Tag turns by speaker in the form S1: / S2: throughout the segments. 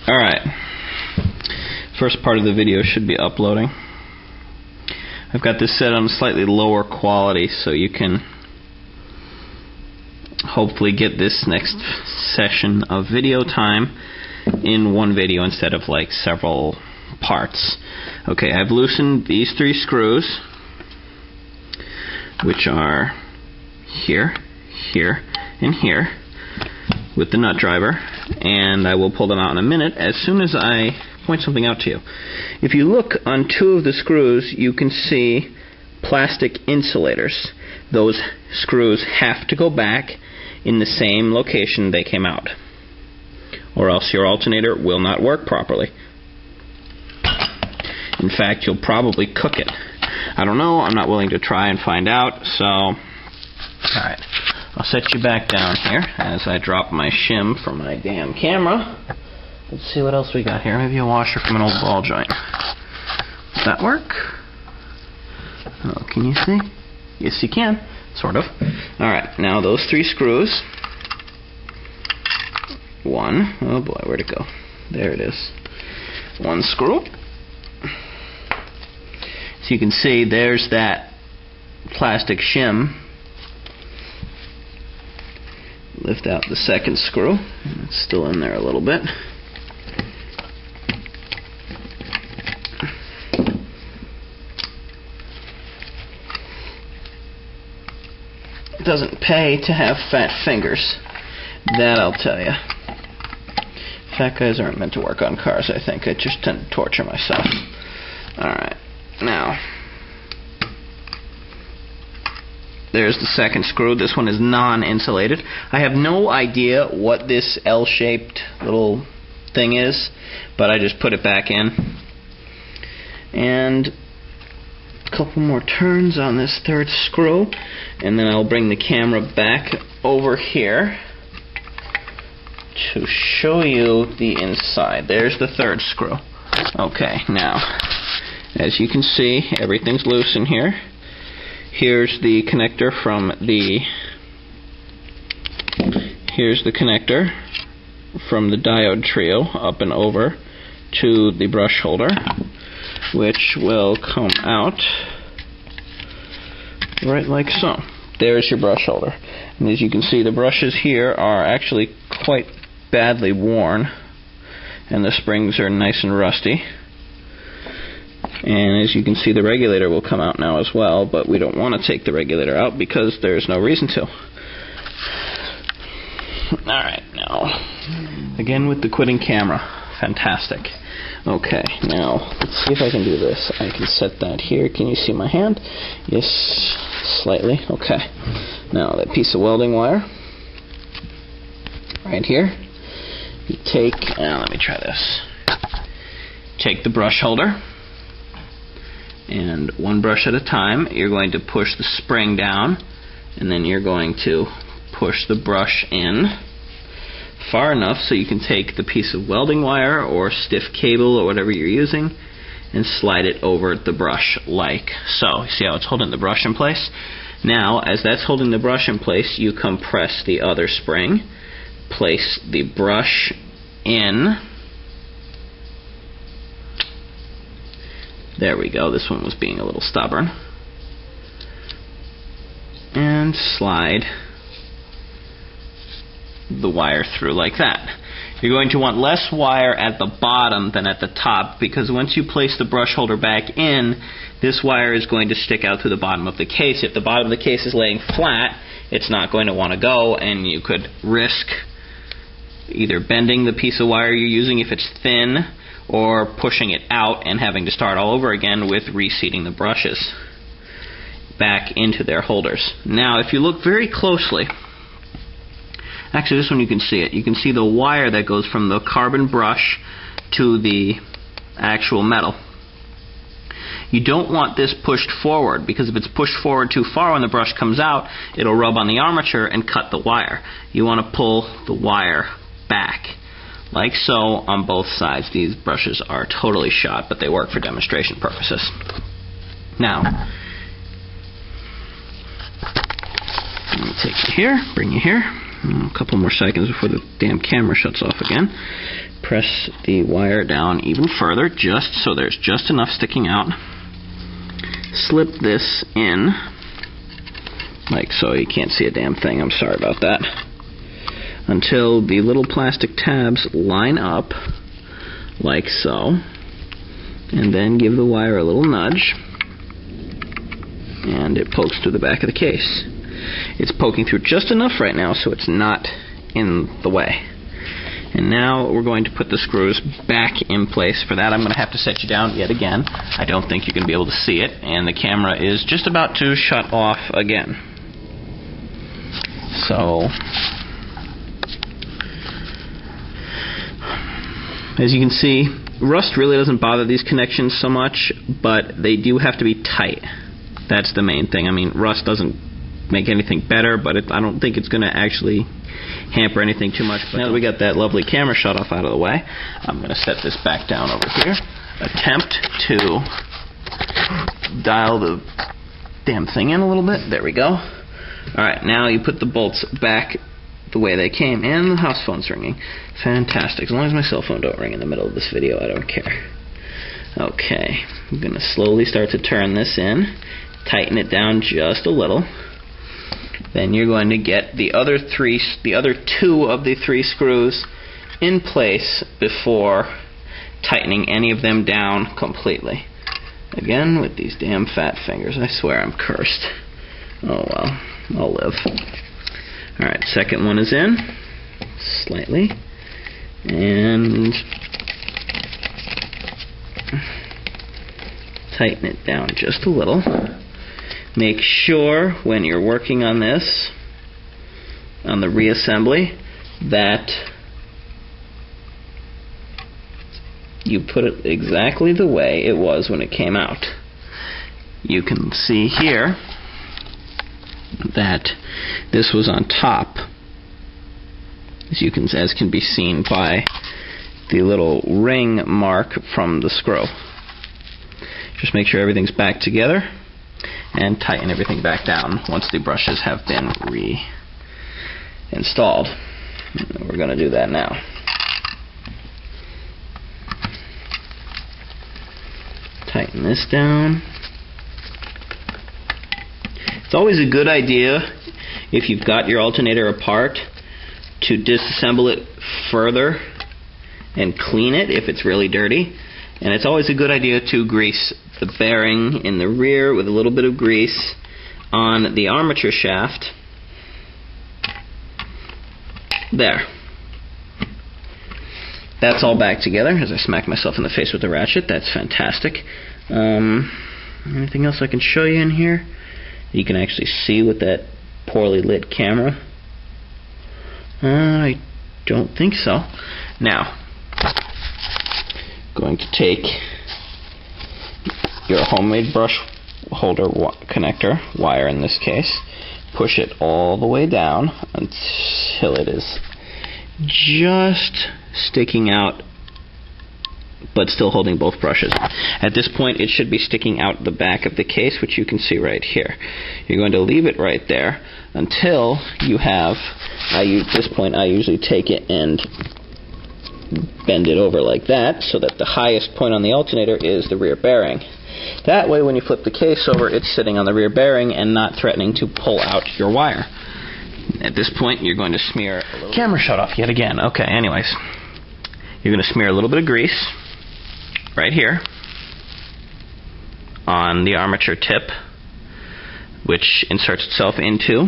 S1: Alright, first part of the video should be uploading. I've got this set on slightly lower quality so you can hopefully get this next session of video time in one video instead of like several parts. Okay, I've loosened these 3 screws, which are here, here, and here, with the nut driver, and I will pull them out in a minute as soon as I point something out to you. If you look on 2 of the screws, you can see plastic insulators. Those screws have to go back in the same location they came out, or else your alternator will not work properly. In fact, you'll probably cook it. I don't know, I'm not willing to try and find out, so alright. I'll set you back down here as I drop my shim from my damn camera. Let's see what else we got here. Maybe a washer from an old ball joint. Does that work? Oh, can you see? Yes, you can. Sort of. Alright, now those 3 screws. 1. Oh boy, where'd it go? There it is. 1 screw. So you can see there's that plastic shim. Lift out the 2nd screw. It's still in there a little bit. It doesn't pay to have fat fingers. That I'll tell you. Fat guys aren't meant to work on cars, I think. I just tend to torture myself. Alright, now there's the 2nd screw. This one is non-insulated. I have no idea what this L-shaped little thing is, but I just put it back in. And a couple more turns on this 3rd screw, and then I'll bring the camera back over here to show you the inside. There's the 3rd screw. Okay, now, as you can see, everything's loose in here. Here's the connector from the diode trio up and over to the brush holder, which will come out right like so. There's your brush holder. And as you can see, the brushes here are actually quite badly worn, and the springs are nice and rusty. And as you can see, the regulator will come out now as well, but we don't want to take the regulator out because there's no reason to. Alright, now, again with the quitting camera. Fantastic. Okay, now, let's see if I can do this. I can set that here. Can you see my hand? Yes, slightly. Okay. Now, that piece of welding wire, right here, you take, let me try this. Take the brush holder, and one brush at a time, you're going to push the spring down, and then you're going to push the brush in far enough so you can take the piece of welding wire or stiff cable or whatever you're using and slide it over the brush like so. See how it's holding the brush in place? Now, as that's holding the brush in place, you compress the other spring, place the brush in. There we go, this one was being a little stubborn. And slide the wire through like that. You're going to want less wire at the bottom than at the top, because once you place the brush holder back in, this wire is going to stick out through the bottom of the case. If the bottom of the case is laying flat, it's not going to want to go, and you could risk either bending the piece of wire you're using if it's thin, or pushing it out and having to start all over again with reseating the brushes back into their holders. Now, if you look very closely, actually this one you can see it. You can see the wire that goes from the carbon brush to the actual metal. You don't want this pushed forward, because if it's pushed forward too far when the brush comes out, it'll rub on the armature and cut the wire. You want to pull the wire back, like so, on both sides. These brushes are totally shot, but they work for demonstration purposes. Now, let me take you here, bring you here. A couple more seconds before the damn camera shuts off again. press the wire down even further, just so there's just enough sticking out. Slip this in, like so. You can't see a damn thing, I'm sorry about that. Until the little plastic tabs line up, like so. And then give the wire a little nudge, and it pokes through the back of the case. It's poking through just enough right now so it's not in the way. And now we're going to put the screws back in place. For that, I'm going to have to set you down yet again. I don't think you're going to be able to see it, and the camera is just about to shut off again. So, as you can see, rust really doesn't bother these connections so much, but they do have to be tight. That's the main thing. I mean, rust doesn't make anything better, but I don't think it's going to actually hamper anything too much. But now that we got that lovely camera shut off out of the way, I'm going to set this back down over here. Attempt to dial the damn thing in a little bit. There we go. Alright, now you put the bolts back the way they came, and the house phone's ringing. Fantastic. As long as my cell phone don't ring in the middle of this video, I don't care. Okay, I'm going to slowly start to turn this in, tighten it down just a little. Then you're going to get the other two of the three screws in place before tightening any of them down completely. Again, with these damn fat fingers. I swear I'm cursed. Oh well, I'll live. Alright, second one is in, slightly, and tighten it down just a little. Make sure when you're working on this, on the reassembly, that you put it exactly the way it was when it came out. You can see here that this was on top, as can be seen by the little ring mark from the screw. Just make sure everything's back together and tighten everything back down once the brushes have been reinstalled. We're going to do that now. Tighten this down. It's always a good idea, if you've got your alternator apart, to disassemble it further and clean it if it's really dirty. And it's always a good idea to grease the bearing in the rear with a little bit of grease on the armature shaft. There. That's all back together as I smack myself in the face with the ratchet. That's fantastic. Anything else I can show you in here? You can actually see with that poorly lit camera. I don't think so. Now, going to take your homemade brush holder connector, wire in this case, push it all the way down until it is just sticking out but still holding both brushes. At this point it should be sticking out the back of the case, which you can see right here. You're going to leave it right there until you have, at this point I usually take it and bend it over like that so that the highest point on the alternator is the rear bearing. That way when you flip the case over, it's sitting on the rear bearing and not threatening to pull out your wire. At this point you're going to smear a little... Camera shut off yet again. Okay, anyways. You're going to smear a little bit of grease right here on the armature tip, which inserts itself into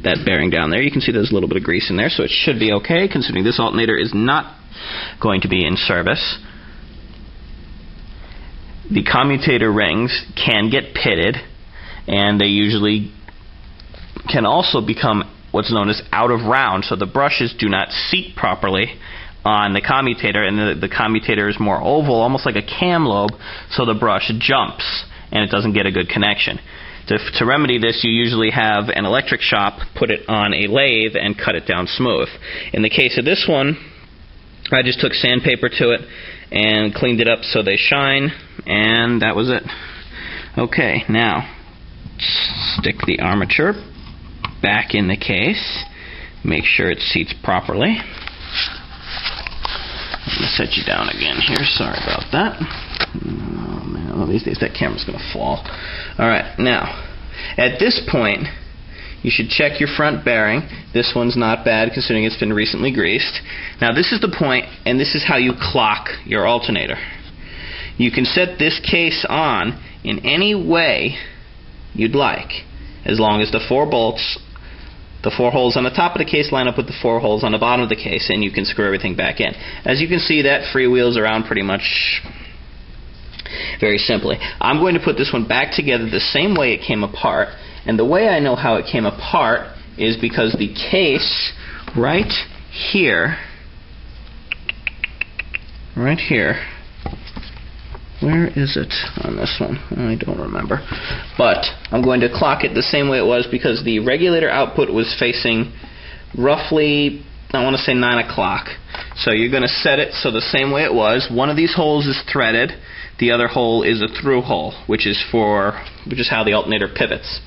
S1: that bearing down there. You can see there's a little bit of grease in there, so it should be okay, considering this alternator is not going to be in service. The commutator rings can get pitted, and they usually can also become what's known as out of round, so the brushes do not seat properly on the commutator, and the commutator is more oval, almost like a cam lobe, so the brush jumps and it doesn't get a good connection. To remedy this, you usually have an electric shop put it on a lathe and cut it down smooth. In the case of this one, I just took sandpaper to it and cleaned it up so they shine, and that was it. Okay, now stick the armature back in the case, make sure it seats properly. set you down again here. Sorry about that. Oh man, one of these days that camera's going to fall. Alright, now, at this point, you should check your front bearing. This one's not bad considering it's been recently greased. Now this is the point, and this is how you clock your alternator. You can set this case on in any way you'd like, as long as the 4 bolts, the 4 holes on the top of the case line up with the 4 holes on the bottom of the case, and you can screw everything back in. As you can see, that freewheels around pretty much very simply. I'm going to put this one back together the same way it came apart, and the way I know how it came apart is because the case right here, where is it on this one? I don't remember. But I'm going to clock it the same way it was because the regulator output was facing roughly, I want to say 9 o'clock. So you're going to set it so the same way it was. One of these holes is threaded. The other hole is a through hole, which is how the alternator pivots.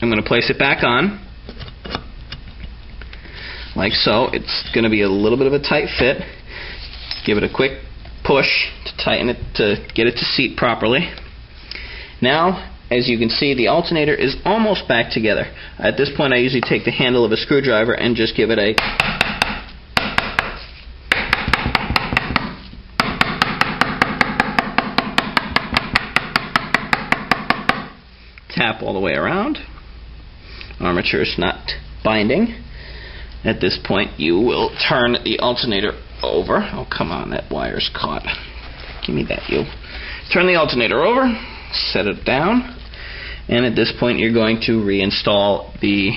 S1: I'm going to place it back on, like so. It's going to be a little bit of a tight fit. Give it a quick push to tighten it, to get it to seat properly. Now, as you can see, the alternator is almost back together. At this point, I usually take the handle of a screwdriver and just give it a tap all the way around. Armature is not binding. At this point, you will turn the alternator over. Oh, come on, that wire's caught. Give me that, you. Turn the alternator over, set it down, and at this point, you're going to reinstall the